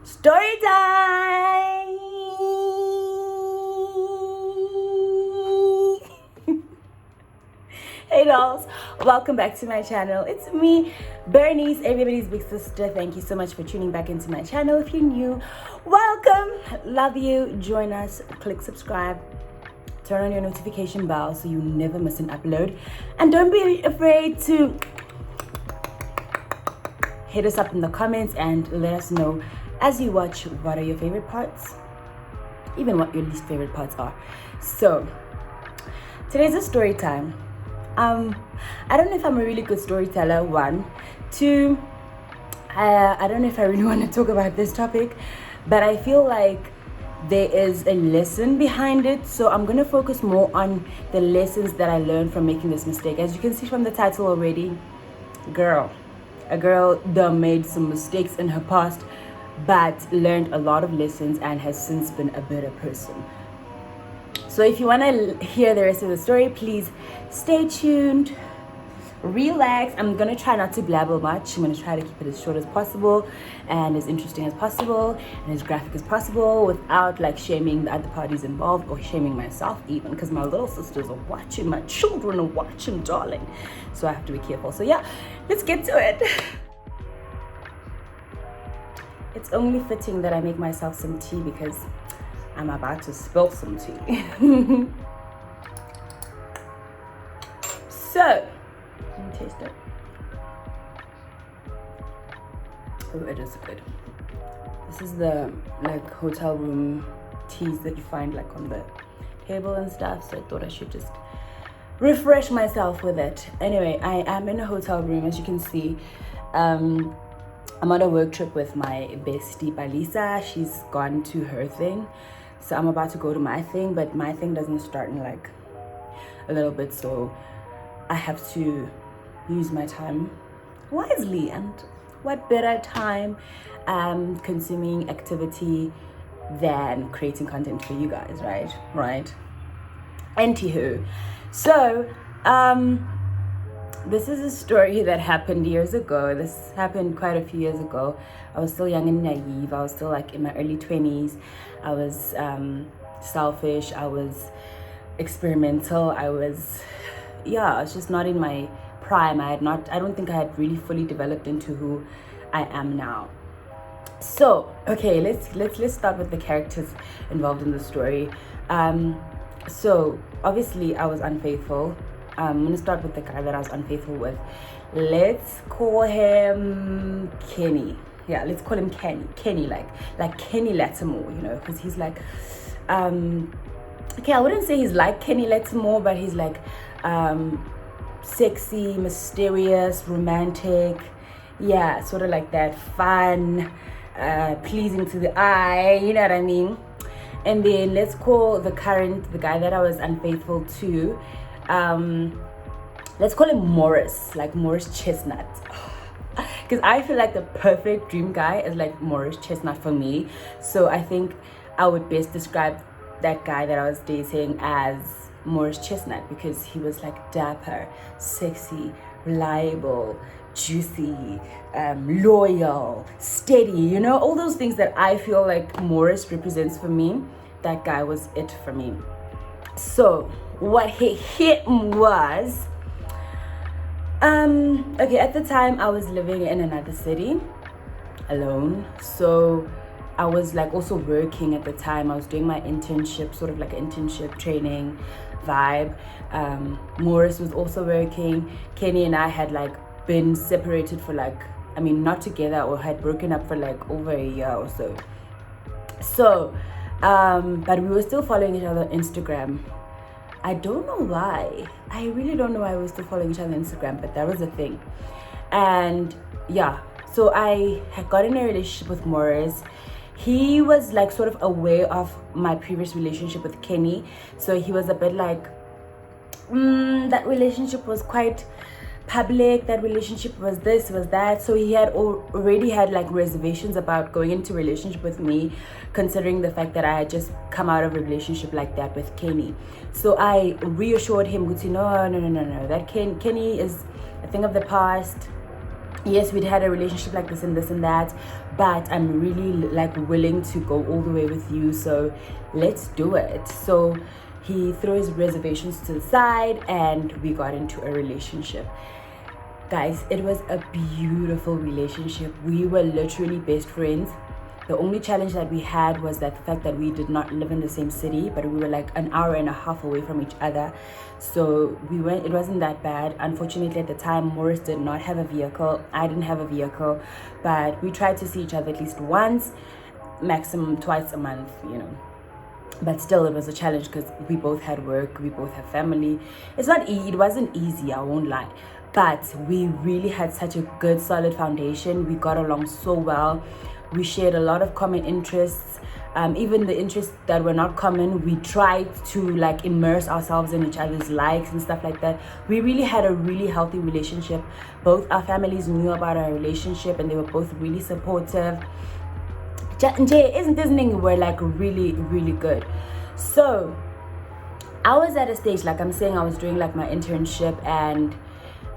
Story time! Hey dolls, welcome back to my channel. It's me, Bernice, everybody's big sister. Thank you so much for tuning back into my channel. If you're new, welcome, love you, join us, click subscribe, turn on your notification bell so you never miss an upload, and don't be afraid to hit us up in the comments and let us know as you watch what are your favorite parts, even what your least favorite parts are. So today's a story time. I don't know if I'm a really good storyteller, one. Two, I don't know if I really want to talk about this topic, but I feel like there is a lesson behind it. So I'm going to focus more on the lessons that I learned from making this mistake. As you can see from the title already, a girl that made some mistakes in her past, but learned a lot of lessons and has since been a better person. So if you want to hear the rest of the story, please stay tuned, relax. I'm going to try not to blabber much. I'm going to try to keep it as short as possible and as interesting as possible and as graphic as possible without like shaming the other parties involved or shaming myself even, because my little sisters are watching, my children are watching, darling. So I have to be careful. So yeah, let's get to it. It's only fitting that I make myself some tea because I'm about to spill some tea. So, let me taste it. Oh, it is good. This is the like hotel room teas that you find like on the table and stuff. So I thought I should just refresh myself with it. Anyway, I am in a hotel room, as you can see. I'm on a work trip with my bestie, Balisa. She's gone to her thing. So I'm about to go to my thing, but my thing doesn't start in like a little bit. So I have to use my time wisely. And what better time consuming activity than creating content for you guys, right? Anywho, so this is a story that happened years ago. This happened quite a few years ago. I was still young and naive. I was still like in my early 20s. I was selfish. I was experimental. I was just not in my prime. I don't think I had really fully developed into who I am now. So, okay, let's start with the characters involved in the story. So obviously I was unfaithful. I'm gonna start with the guy that I was unfaithful with. Let's call him Kenny. Yeah, let's call him Kenny. Kenny, like Kenny Lattimore, you know, because he's like, okay, I wouldn't say he's like Kenny Lattimore, but he's like, sexy, mysterious, romantic. Yeah, sort of like that, fun, pleasing to the eye. You know what I mean? And then let's call the guy that I was unfaithful to. Let's call him Morris, like Morris Chestnut, because I feel like the perfect dream guy is like Morris Chestnut for me. So I think I would best describe that guy that I was dating as Morris Chestnut, because he was like dapper, sexy, reliable, juicy, loyal, steady, you know, all those things that I feel like Morris represents for me. That guy was it for me. So what hit was, okay, at the time I was living in another city alone. So I was like also working at the time. I was doing my internship, sort of like an internship training vibe. Morris was also working. Kenny and I had like been separated for like, I mean, not together, or had broken up for like over a year or so. So, but we were still following each other on Instagram. I don't know why. I really don't know why we were still following each other on Instagram, but that was a thing. And yeah, so I had got in a relationship with Morris. He was like sort of aware of my previous relationship with Kenny. So he was a bit like, that relationship was quite public, that relationship was this, was that. So he had already had like reservations about going into a relationship with me, considering the fact that I had just come out of a relationship like that with Kenny. So I reassured him, no, that Kenny is a thing of the past. yes, we'd had a relationship like this and that, but I'm really like willing to go all the way with you, so let's do it. So he threw his reservations to the side and we got into a relationship. Guys, it was a beautiful relationship. We were literally best friends. The only challenge that we had was that the fact that we did not live in the same city, but we were like an hour and a half away from each other. So it wasn't that bad. Unfortunately, at the time, Morris did not have a vehicle. I didn't have a vehicle, but we tried to see each other at least once, maximum twice a month, you know. But still, it was a challenge because we both had work, we both have family. It wasn't easy, I won't lie. But we really had such a good, solid foundation. We got along so well. We shared a lot of common interests. Even the interests that were not common, we tried to like immerse ourselves in each other's likes and stuff like that. We really had a really healthy relationship. Both our families knew about our relationship and they were both really supportive. We're like really, really good. So I was at a stage, like I'm saying, I was doing like my internship, and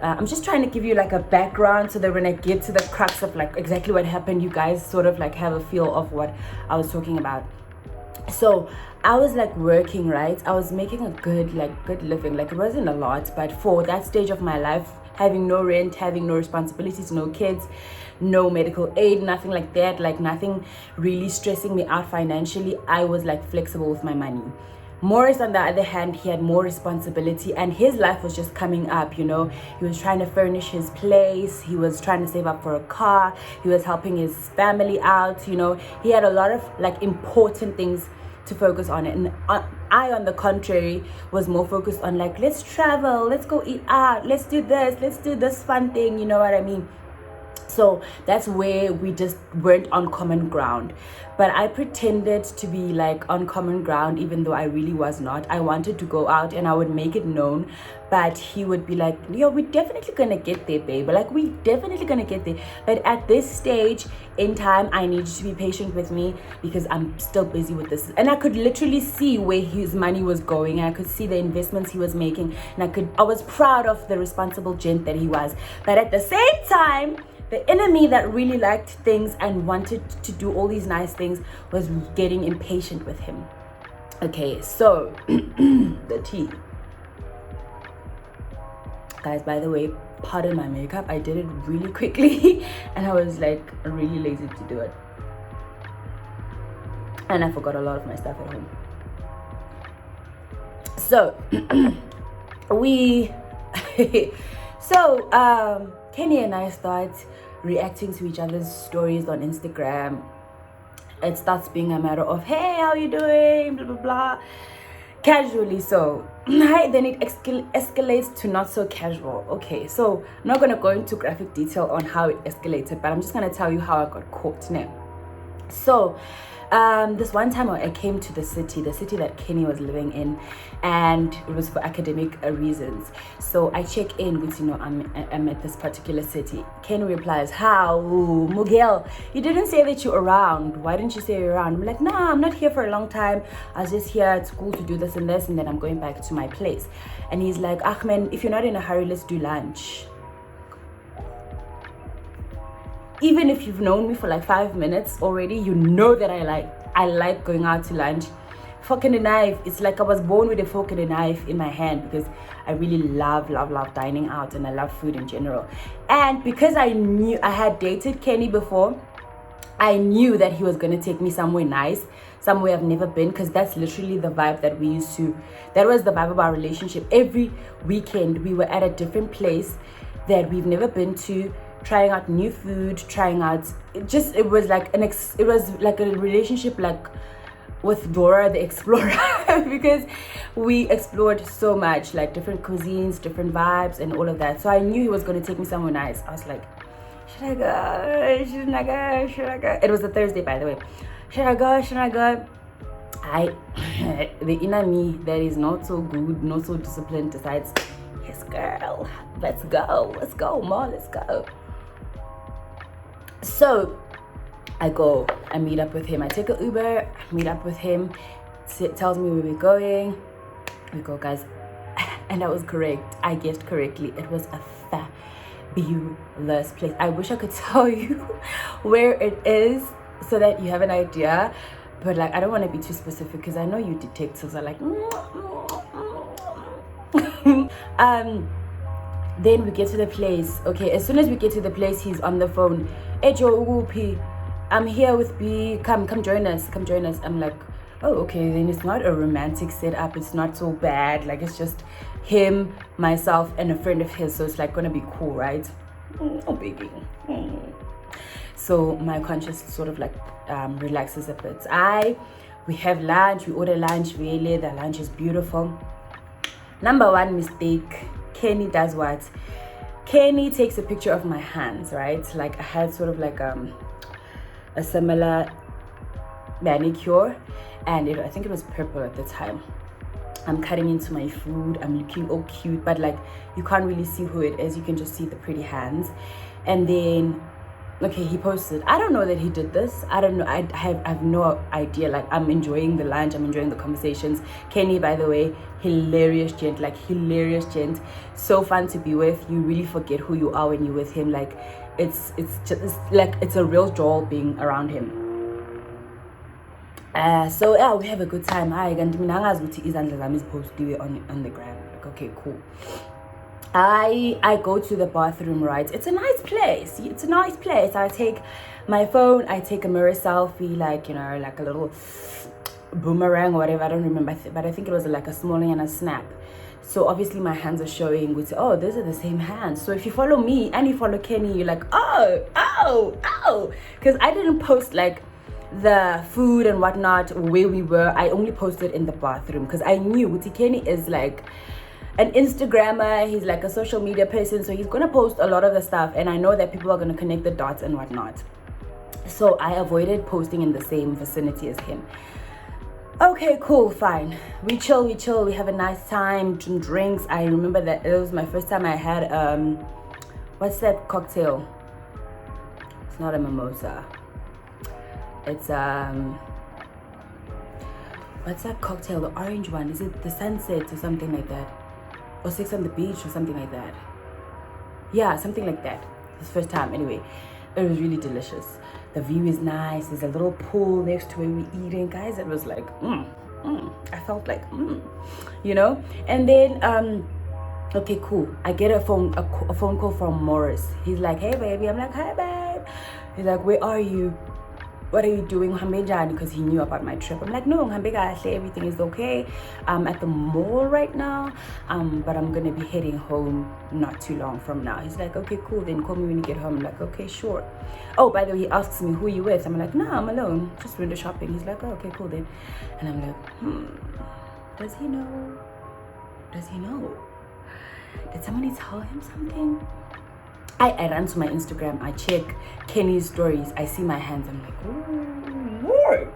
I'm just trying to give you like a background so that when I get to the crux of like exactly what happened, you guys sort of like have a feel of what I was talking about. So I was like working, right? I was making a good living. Like it wasn't a lot, but for that stage of my life, having no rent, having no responsibilities, no kids, no medical aid, nothing like that, like nothing really stressing me out financially, I was like flexible with my money. Morris, on the other hand, he had more responsibility and his life was just coming up, you know. He was trying to furnish his place. He was trying to save up for a car. He was helping his family out, you know. He had a lot of like important things to focus on. And I, on the contrary, was more focused on like, let's travel, let's go eat out, let's do this fun thing, you know what I mean? So that's where we just weren't on common ground. But I pretended to be like on common ground, even though I really was not. I wanted to go out and I would make it known. But he would be like, yo, we're definitely gonna get there, babe. Like, we definitely gonna get there. But at this stage in time, I need you to be patient with me because I'm still busy with this. And I could literally see where his money was going. I could see the investments he was making. And I was proud of the responsible gent that he was. But at the same time, the enemy that really liked things and wanted to do all these nice things was getting impatient with him. Okay, so the tea. Guys, by the way, pardon my makeup. I did it really quickly and I was like really lazy to do it. And I forgot a lot of my stuff at home. So, Kenny and I start reacting to each other's stories on Instagram. It starts being a matter of, hey, how you doing, blah blah blah, casually. So then it escalates to not so casual. Okay, so I'm not gonna go into graphic detail on how it escalated, but I'm just gonna tell you how I got caught now. So this one time I came to the city that Kenny was living in, and it was for academic reasons. So I check in with, you know, I'm at this particular city. Kenny replies, how, Miguel, you didn't say that you're around. Why didn't you say you're around? I'm like, nah, I'm not here for a long time. I was just here at school to do this and this, and then I'm going back to my place. And he's like, Ahmed, if you're not in a hurry, let's do lunch. Even if you've known me for like 5 minutes already, you know that I like going out to lunch. Fork and a knife. It's like I was born with a fork and a knife in my hand because I really love dining out and I love food in general. And because I knew I had dated Kenny before, I knew that he was going to take me somewhere nice, somewhere I've never been, because that's literally the vibe that that was the vibe of our relationship. Every weekend we were at a different place that we've never been to, trying out new food, it was like a relationship like with Dora the Explorer because we explored so much, like different cuisines, different vibes and all of that. So I knew he was going to take me somewhere nice. I was like, should I go? Shouldn't I go? Should I go? It was a Thursday, by the way. Should I go? Should I go? The inner me that is not so good, not so disciplined, decides, yes girl, let's go Ma, let's go. So I meet up with him. I take an Uber, I meet up with him. Tells me where we're going. We go, guys. And I was correct. I guessed correctly. It was a fabulous place. I wish I could tell you where it is so that you have an idea, but like I don't want to be too specific because I know you detectives are like then we get to the place. Okay, as soon as we get to the place, he's on the phone. Ejo Ugupi, I'm here with B. Come join us. Come join us. I'm like, oh, okay. Then it's not a romantic setup. It's not so bad. Like it's just him, myself, and a friend of his. So it's like gonna be cool, right? Oh, baby. So my conscience sort of like relaxes a bit. We have lunch. We order lunch. Really, the lunch is beautiful. Number one mistake. Kenny does what? Kenny takes a picture of my hands, right? Like I had sort of like a similar manicure, and I think it was purple at the time. I'm cutting into my food. I'm looking all cute, but like you can't really see who it is. You can just see the pretty hands. And then okay, he posted. I don't know that he did this. I don't know. I have no idea. Like I'm enjoying the lunch. I'm enjoying the conversations. Kenny, by the way, hilarious gent. Like hilarious gent. So fun to be with. You really forget who you are when you're with him. Like it's just like it's a real joy being around him. So yeah, we have a good time. Hi, and is posted on the gram. Like okay, cool. I go to the bathroom, right? It's a nice place. It's a nice place. I take my phone, I take a mirror selfie, like, like a little boomerang or whatever. I don't remember, but I think it was like a small and a snap. So obviously my hands are showing. We say, oh, those are the same hands. So if you follow me and you follow Kenny, you're like, oh. Because I didn't post like the food and whatnot where we were. I only posted in the bathroom because I knew Kenny is like an Instagrammer. He's like a social media person, so he's gonna post a lot of the stuff, and I know that people are gonna connect the dots and whatnot. So I avoided posting in the same vicinity as him. Okay, cool, fine. We chill, we have a nice time, some drinks. I remember that it was my first time I had what's that cocktail? It's not a mimosa. It's what's that cocktail? The orange one. Is it the Sunset or something like that? Or Sex on the Beach or something like that? Yeah, something like that. It's the first time. Anyway, it was really delicious. The view is nice. There's a little pool next to where we're eating. Guys, it was like, I felt like, And then, okay, cool. I get a phone call from Morris. He's like, hey, baby. I'm like, hi, babe. He's like, where are you? What are you doing? Because he knew about my trip. I'm like, no, everything is okay. I'm at the mall right now, but I'm gonna be heading home not too long from now. He's like, okay, cool, then call me when you get home. I'm like, okay, sure. Oh, by the way, he asks me, who are you with? I'm like, no, I'm alone, just window shopping. He's like, oh, okay, cool then. And I'm like, does he know? Did somebody tell him something? I run to my Instagram, I check Kenny's stories, I see my hands, I'm like, oh, Lord.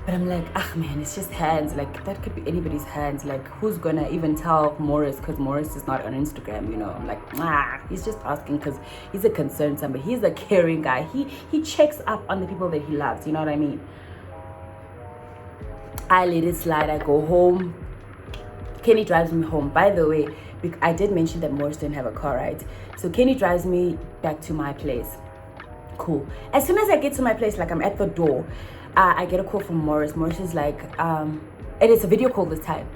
But I'm like, man, it's just hands. Like, that could be anybody's hands. Like, who's gonna even tell Morris? Because Morris is not on Instagram, I'm like, he's just asking because he's a concerned somebody. He's a caring guy. He checks up on the people that he loves, you know what I mean? I let it slide, I go home. Kenny drives me home. By the way, I did mention that Morris didn't have a car, right? So Kenny drives me back to my place. Cool. As soon as I get to my place, like I'm at the door, I get a call from Morris. Morris is like, and it's a video call this time.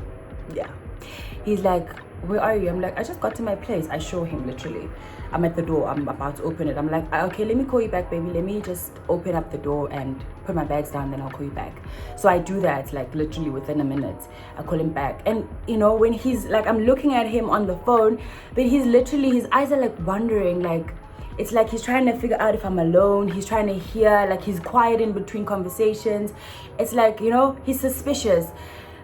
Yeah. He's like, where are you? I'm like, I just got to my place. I show him literally. I'm at the door. I'm about to open it. I'm like, okay, let me call you back, baby. Let me just open up the door and put my bags down, then I'll call you back. So I do that like literally within a minute. I call him back. And when he's like, I'm looking at him on the phone, but he's literally, his eyes are like wandering, like, it's like he's trying to figure out if I'm alone. He's trying to hear, like he's quiet in between conversations. It's like, he's suspicious.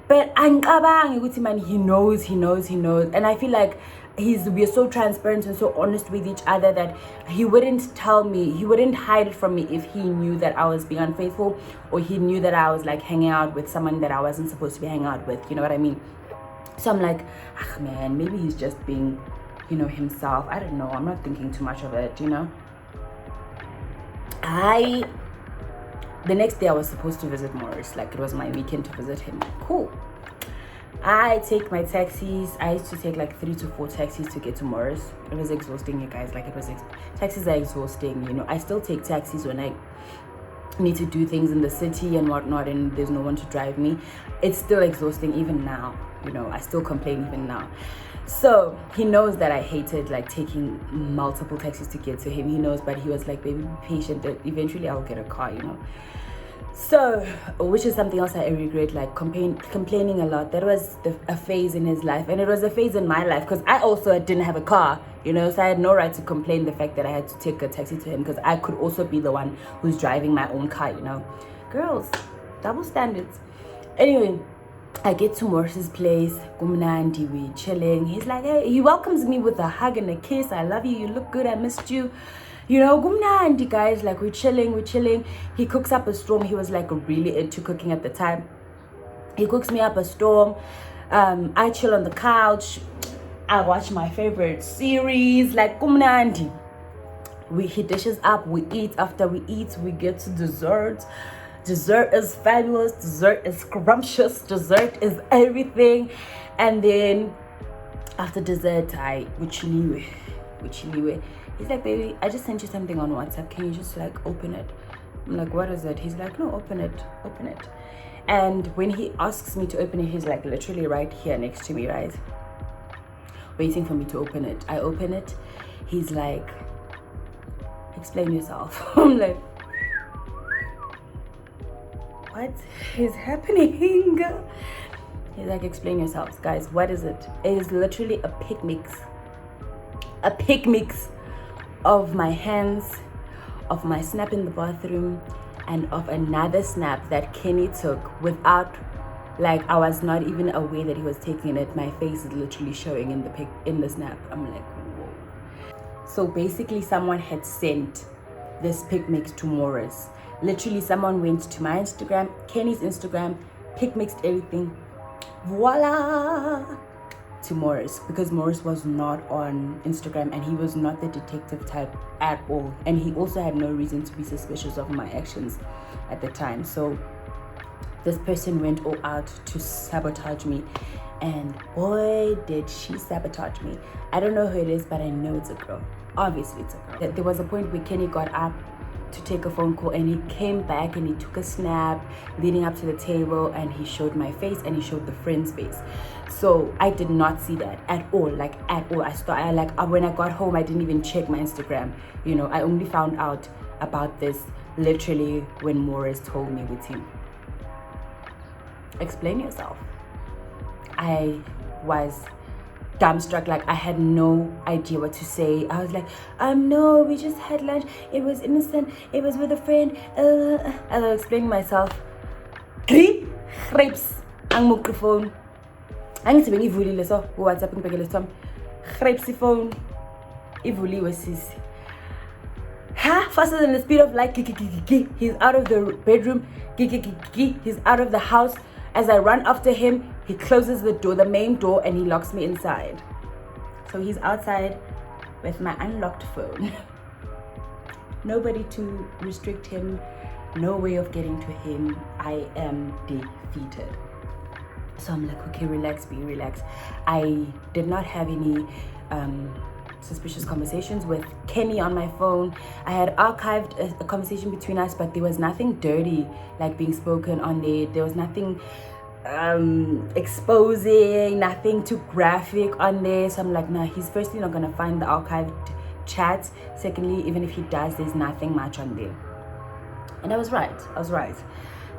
But man, he knows. And I feel like we're so transparent and so honest with each other that he wouldn't tell me, he wouldn't hide it from me if he knew that I was being unfaithful, or he knew that I was like hanging out with someone that I wasn't supposed to be hanging out with. You know what I mean? So I'm like, man, maybe he's just being, himself. I don't know. I'm not thinking too much of it, The next day I was supposed to visit Morris. Like, it was my weekend to visit him. Cool. I take my taxis. I used to take like 3 to 4 taxis to get to Morris. It was exhausting, you guys. Like, taxis are exhausting, you know. I still take taxis when I need to do things in the city and whatnot, and there's no one to drive me. It's still exhausting even now, you know. I still complain even now. So he knows that I hated like taking multiple taxis to get to him. He knows, but he was like, baby, be patient, that eventually I'll get a car, you know. So, which is something else I regret, like complaining a lot. That was a phase in his life, and it was a phase in my life, because I also didn't have a car, you know, so I had no right to complain the fact that I had to take a taxi to him, because I could also be the one who's driving my own car, you know. Girls, double standards. Anyway, I get to Morris's place, Gumnandi, we chilling. He's like, hey, he welcomes me with a hug and a kiss. I love you, you look good, I missed you. You know, Gumnandi, guys, like we're chilling. He cooks up a storm. He was like really into cooking at the time. He cooks me up a storm. I chill on the couch. I watch my favorite series, like Gumnandi. He dishes up, we eat. After we eat, we get to dessert. Dessert is fabulous. Dessert is scrumptious. Dessert is everything. And then after dessert, which he's like, baby, I just sent you something on WhatsApp. Can you just like open it? I'm like, what is it? He's like, no, open it. And when he asks me to open it, he's like literally right here next to me, right? Waiting for me to open it. I open it. He's like, explain yourself. I'm like, what is happening? He's like, explain yourselves. Guys, what is it? It is literally a pick mix of my hands, of my snap in the bathroom, and of another snap that Kenny took without, like, I was not even aware that he was taking it. My face is literally showing in the snap. I'm like, whoa. So basically someone had sent this pic mix to Morris. Literally someone went to my Instagram, Kenny's Instagram, pic mixed everything, voila, to Morris, because Morris was not on Instagram and he was not the detective type at all, and he also had no reason to be suspicious of my actions at the time. So this person went all out to sabotage me, and boy did she sabotage me. I don't know who it is, but I know it's a girl. Obviously it's a girl. There was a point where Kenny got up to take a phone call, and he came back and he took a snap leading up to the table, and he showed my face and he showed the friend's face. So I did not see that at all, like at all. When I got home, I didn't even check my Instagram, you know. I only found out about this literally when Morris told me with him. Explain yourself. I was dumbstruck, like I had no idea what to say. I was like, no, we just had lunch, it was innocent, it was with a friend. As I was explaining myself, grapes ang microphone. Angithi bengivulile so ku WhatsApp ngibhekele Tom. Grapes phone. Ivuliwe sisi. Faster than the speed of light. He's out of the bedroom. He's out of the house. As I run after him, he closes the door, the main door, and he locks me inside. So he's outside with my unlocked phone. Nobody to restrict him, no way of getting to him. I am defeated. So I'm like, okay, relax, relax. I did not have any suspicious conversations with Kenny on my phone. I had archived a conversation between us, but there was nothing dirty like being spoken on there. There was nothing exposing, nothing too graphic on there. So I'm like, nah, he's firstly not gonna find the archived chats. Secondly, even if he does, there's nothing much on there. And I was right.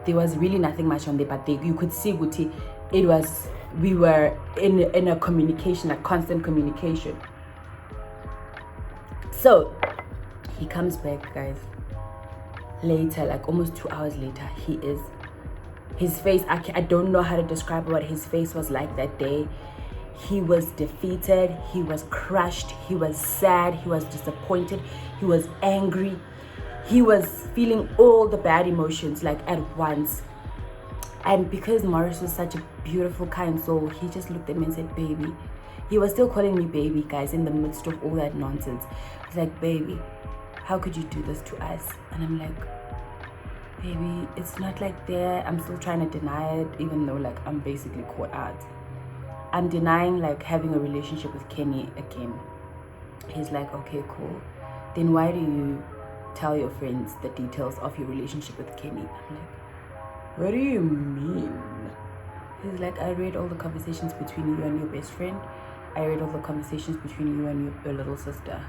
There was really nothing much on there, but you could see Guti, we were in a communication, a constant communication. So he comes back, guys, later, like almost 2 hours later. His face, I don't know how to describe what his face was like that day. He was defeated, he was crushed, he was sad, he was disappointed, he was angry. He was feeling all the bad emotions like at once. And because Morris was such a beautiful, kind soul, he just looked at me and said, baby. He was still calling me baby, guys, in the midst of all that nonsense. He's like, baby, how could you do this to us? And I'm like, baby, it's not like that. I'm still trying to deny it, even though like I'm basically caught out. I'm denying like having a relationship with Kenny again. He's like, okay, cool. Then why do you tell your friends the details of your relationship with Kenny? I'm like, what do you mean? He's like, I read all the conversations between you and your best friend. I read all the conversations between you and your little sister.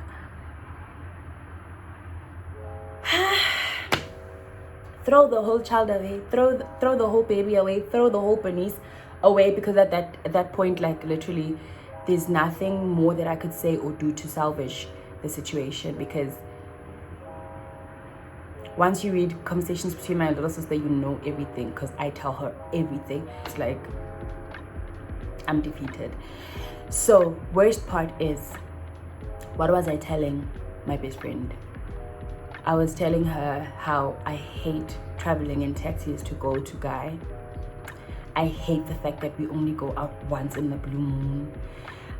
Throw the whole child away. Throw the whole baby away. Throw the whole Bernice away, because at that point, like literally, there's nothing more that I could say or do to salvage the situation, because once you read conversations between my little sister, you know everything, because I tell her everything. It's like I'm defeated. So worst part is, what was I telling my best friend? I was telling her how I hate traveling in taxis to go to Guy. I hate the fact that we only go out once in the blue moon.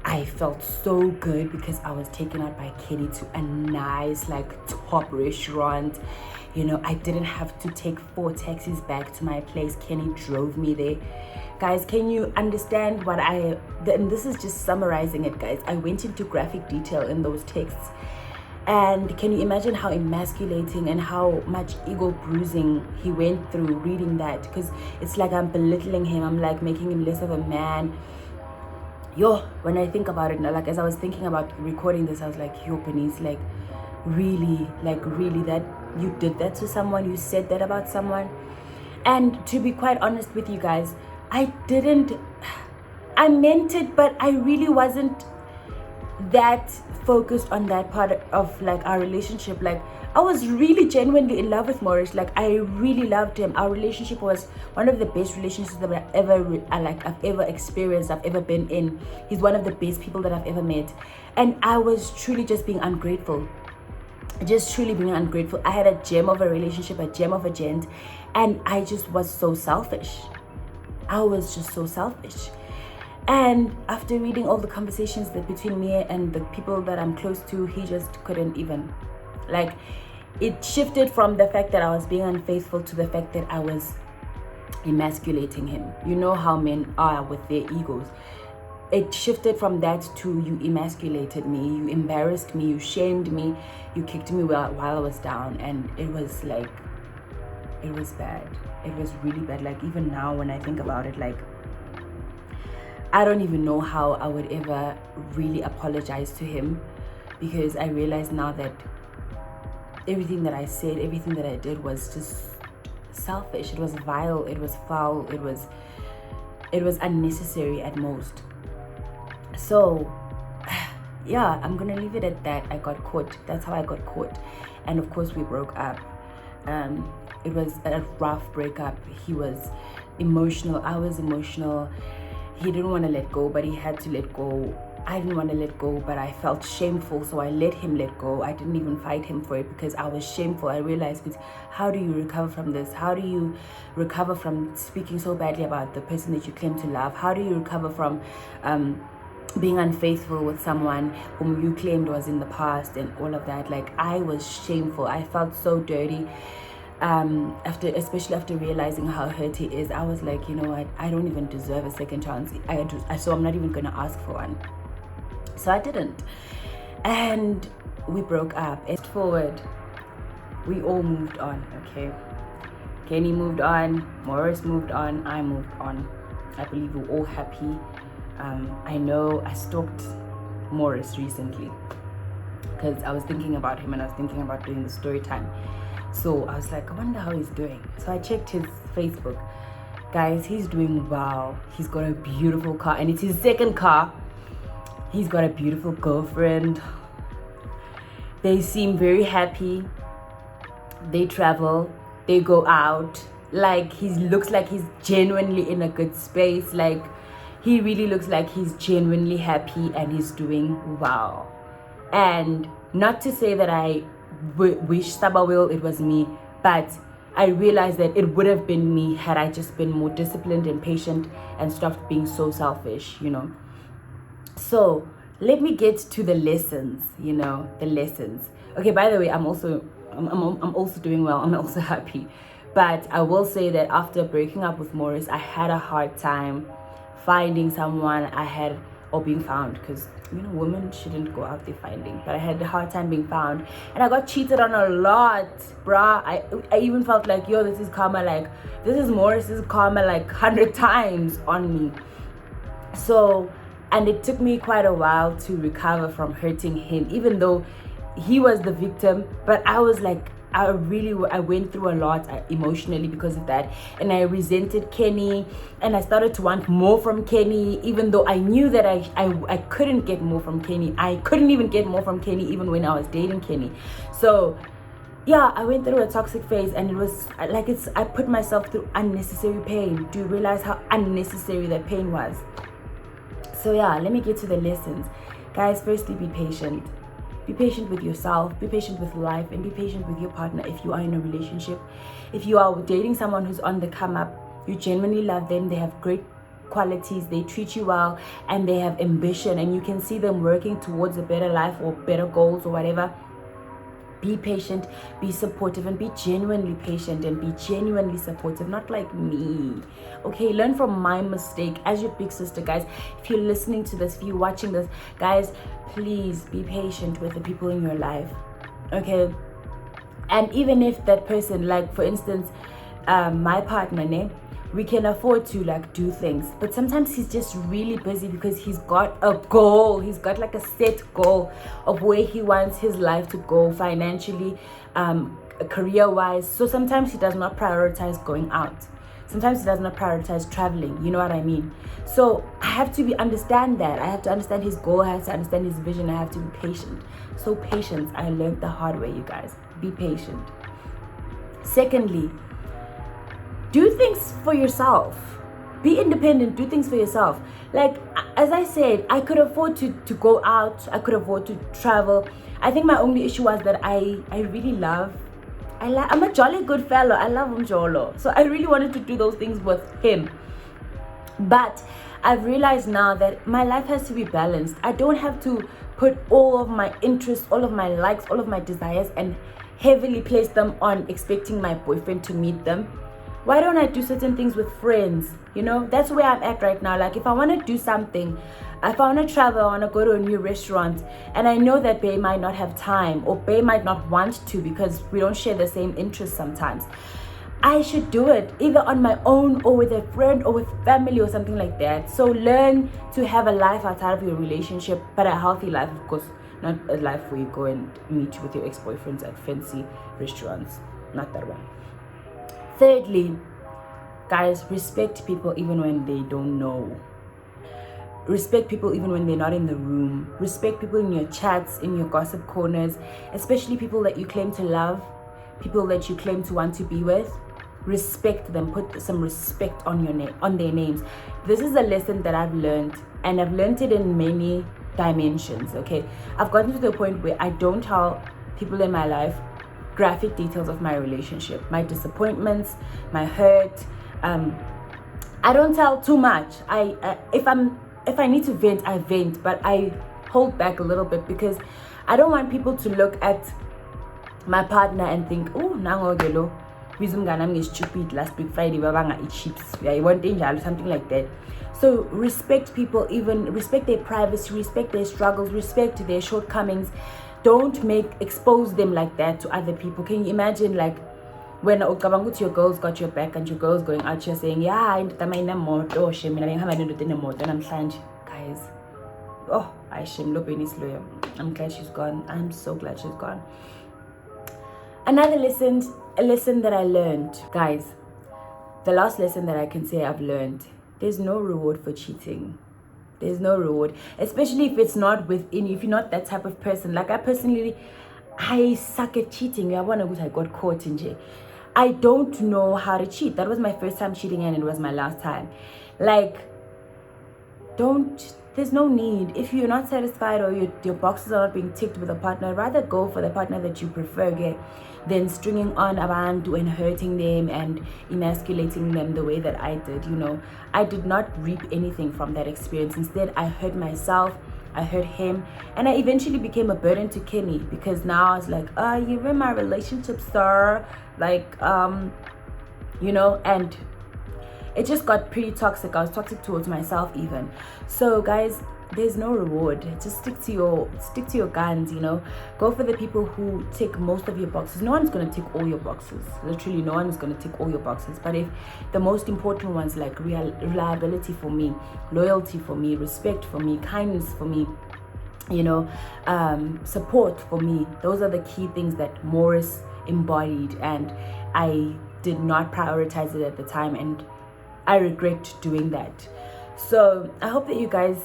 I felt so good because I was taken out by Kenny to a nice like top restaurant. You know, I didn't have to take 4 taxis back to my place. Kenny drove me there. Guys, can you understand what and this is just summarizing it, guys. I went into graphic detail in those texts. And can you imagine how emasculating and how much ego bruising he went through reading that? Because it's like I'm belittling him. I'm like making him less of a man. Yo, when I think about it now, like as I was thinking about recording this, I was like, yo, Bernice, like really that you did that to someone? You said that about someone? And to be quite honest with you guys, I meant it, but I really wasn't that focused on that part of like our relationship. Like I was really genuinely in love with Morris. Like I really loved him. Our relationship was one of the best relationships that I've ever experienced, I've ever been in. He's one of the best people that I've ever met, and I was truly just being ungrateful. Just truly being ungrateful. I had a gem of a relationship, a gem of a gent, and I just was so selfish. I was just so selfish. And after reading all the conversations that between me and the people that I'm close to, he just couldn't even. Like, it shifted from the fact that I was being unfaithful to the fact that I was emasculating him. You know how men are with their egos. It shifted from that to you emasculated me, you embarrassed me, you shamed me, you kicked me while I was down. And it was like, it was bad. It was really bad. Like, even now when I think about it, like, I don't even know how I would ever really apologize to him, because I realize now that everything that I said, everything that I did was just selfish. It was vile, it was foul, it was unnecessary at most. So yeah, I'm gonna leave it at that. I got caught. That's how I got caught. And of course we broke up. It was a rough breakup. He was emotional, I was emotional. He didn't want to let go, but he had to let go. I didn't want to let go, but I felt shameful, so I let him let go. I didn't even fight him for it because I was shameful. I realized, because how do you recover from this? How do you recover from speaking so badly about the person that you claim to love? How do you recover from being unfaithful with someone whom you claimed was in the past and all of that? Like, I was shameful. I felt so dirty. Especially after realizing how hurt he is, I was like, you know what, I don't even deserve a second chance. So I'm not even gonna ask for one. So I didn't, and we broke up. Fast forward, we all moved on. Okay, Kenny moved on, Morris moved on, I moved on. I believe we're all happy. I know I stalked Morris recently because I was thinking about him and I was thinking about doing the story time. So I was like, I wonder how he's doing. So I checked his Facebook. Guys, he's doing well. He's got a beautiful car, and it's his second car. He's got a beautiful girlfriend. They seem very happy. They travel. They go out. Like, he looks like he's genuinely in a good space. Like, he really looks like he's genuinely happy and he's doing well. And not to say that I wish Sabawil it was me, but I realized that it would have been me had I just been more disciplined and patient and stopped being so selfish, you know. So let me get to the lessons, you know, the lessons. Okay, by the way, I'm also doing well. I'm also happy, but I will say that after breaking up with Morris, I had a hard time finding someone or being found, because women shouldn't go out there finding, but I had a hard time being found, and I got cheated on a lot, bruh. I even felt like, yo, this is karma, like this is karma like 100 times on me. So, and it took me quite a while to recover from hurting him, even though he was the victim. But I was like, I went through a lot emotionally because of that, and I resented Kenny, and I started to want more from Kenny, even though I knew that I couldn't get more from Kenny. I couldn't even get more from Kenny even when I was dating Kenny. So yeah, I went through a toxic phase, and it was like I put myself through unnecessary pain. Do you realize how unnecessary that pain was? So yeah, let me get to the lessons. Guys, firstly, be patient. Be patient with yourself, be patient with life, and be patient with your partner if you are in a relationship. If you are dating someone who's on the come up, you genuinely love them, they have great qualities, they treat you well, and they have ambition, and you can see them working towards a better life or better goals or whatever. Be patient, be supportive, and be genuinely patient and be genuinely supportive, not like me. Okay, learn from my mistake as your big sister, guys. If you're listening to this, if you're watching this, guys, please be patient with the people in your life. Okay, and even if that person, like for instance, my partner, we can afford to like do things, but sometimes he's just really busy because he's got a goal. He's got like a set goal of where he wants his life to go financially, career wise. So sometimes he does not prioritize going out. Sometimes he does not prioritize traveling. You know what I mean? So I have to understand that. I have to understand his goal. I have to understand his vision. I have to be patient. So patience, I learned the hard way, you guys. Be patient. Secondly, do things for yourself. Be independent. Do things for yourself. Like, as I said, I could afford to go out. I could afford to travel. I think my only issue was that I'm a jolly good fellow. I love Umjolo. So I really wanted to do those things with him. But I've realized now that my life has to be balanced. I don't have to put all of my interests, all of my likes, all of my desires, and heavily place them on expecting my boyfriend to meet them. Why don't I do certain things with friends? That's where I'm at right now. Like, if I want to do something, if I want to travel, I want to go to a new restaurant, and I know that Bae might not have time, or Bae might not want to because we don't share the same interests sometimes, I should do it either on my own or with a friend or with family or something like that. So learn to have a life outside of your relationship, but a healthy life, of course, not a life where you go and meet with your ex-boyfriends at fancy restaurants. Not that one. Thirdly, guys, respect people even when they don't know. Respect people even when they're not in the room. Respect people in your chats, in your gossip corners, especially people that you claim to love, people that you claim to want to be with. Respect them. Put some respect on their names. This is a lesson that I've learned, and I've learned it in many dimensions. Okay, I've gotten to the point where I don't tell people in my life graphic details of my relationship, my disappointments, my hurt. I don't tell too much. If I need to vent, I vent, but I hold back a little bit because I don't want people to look at my partner and think, oh, nangogelo, I'm stupid last week Friday, babanga eat chips. Yeah, you want danger, something like that. So respect people, even respect their privacy, respect their struggles, respect their shortcomings. Don't expose them like that to other people. Can you imagine, like, when your girls got your back and your girls going out here saying, yeah, and guys, oh, I'm glad she's gone. I'm so glad she's gone. Another lesson that I learned, guys, the last lesson that I can say I've learned, there's no reward for cheating. There's no reward, especially if it's not within you, if you're not that type of person. Like, I suck at cheating. I got caught in jail. I don't know how to cheat. That was my first time cheating, and it was my last time. Like, there's no need. If you're not satisfied or your boxes are not being ticked with a partner, rather go for the partner that you prefer, okay, than stringing on abantu and hurting them and emasculating them the way that I did. I did not reap anything from that experience. Instead, I hurt myself, I hurt him, and I eventually became a burden to Kenny because now I was like, you're in my relationship, sir. Like, and it just got pretty toxic. I was toxic towards myself even. So guys, there's no reward. Just stick to your guns, you know. Go for the people who tick most of your boxes. No one's gonna tick all your boxes. Literally, no one is gonna tick all your boxes. But if the most important ones, like reliability for me, loyalty for me, respect for me, kindness for me, you know, support for me, those are the key things that Morris embodied, and I did not prioritize it at the time, and I regret doing that. So I hope that you guys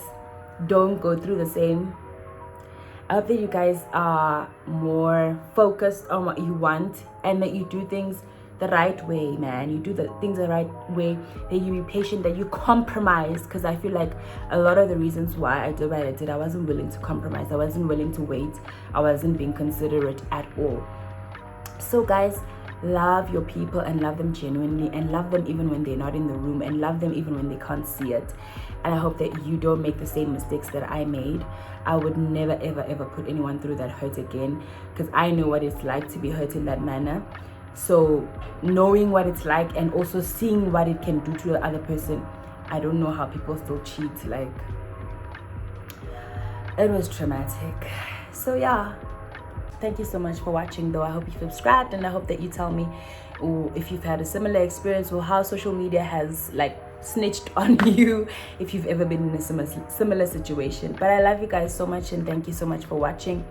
don't go through the same. I hope that you guys are more focused on what you want, and that you do things the right way, man. You do the things the right way, that you be patient, that you compromise, because I feel like a lot of the reasons why I did what I did, I wasn't willing to compromise. I wasn't willing to wait. I wasn't being considerate at all. So guys, love your people and love them genuinely, and love them even when they're not in the room, and love them even when they can't see it. And I hope that you don't make the same mistakes that I made. I would never ever ever put anyone through that hurt again, because I know what it's like to be hurt in that manner. So knowing what it's like, and also seeing what it can do to the other person, I don't know how people still cheat. Like, it was traumatic. So yeah, thank you so much for watching though. I hope you subscribed, and I hope that you tell me if you've had a similar experience, or how social media has like snitched on you, if you've ever been in a similar situation. But I love you guys so much, and thank you so much for watching.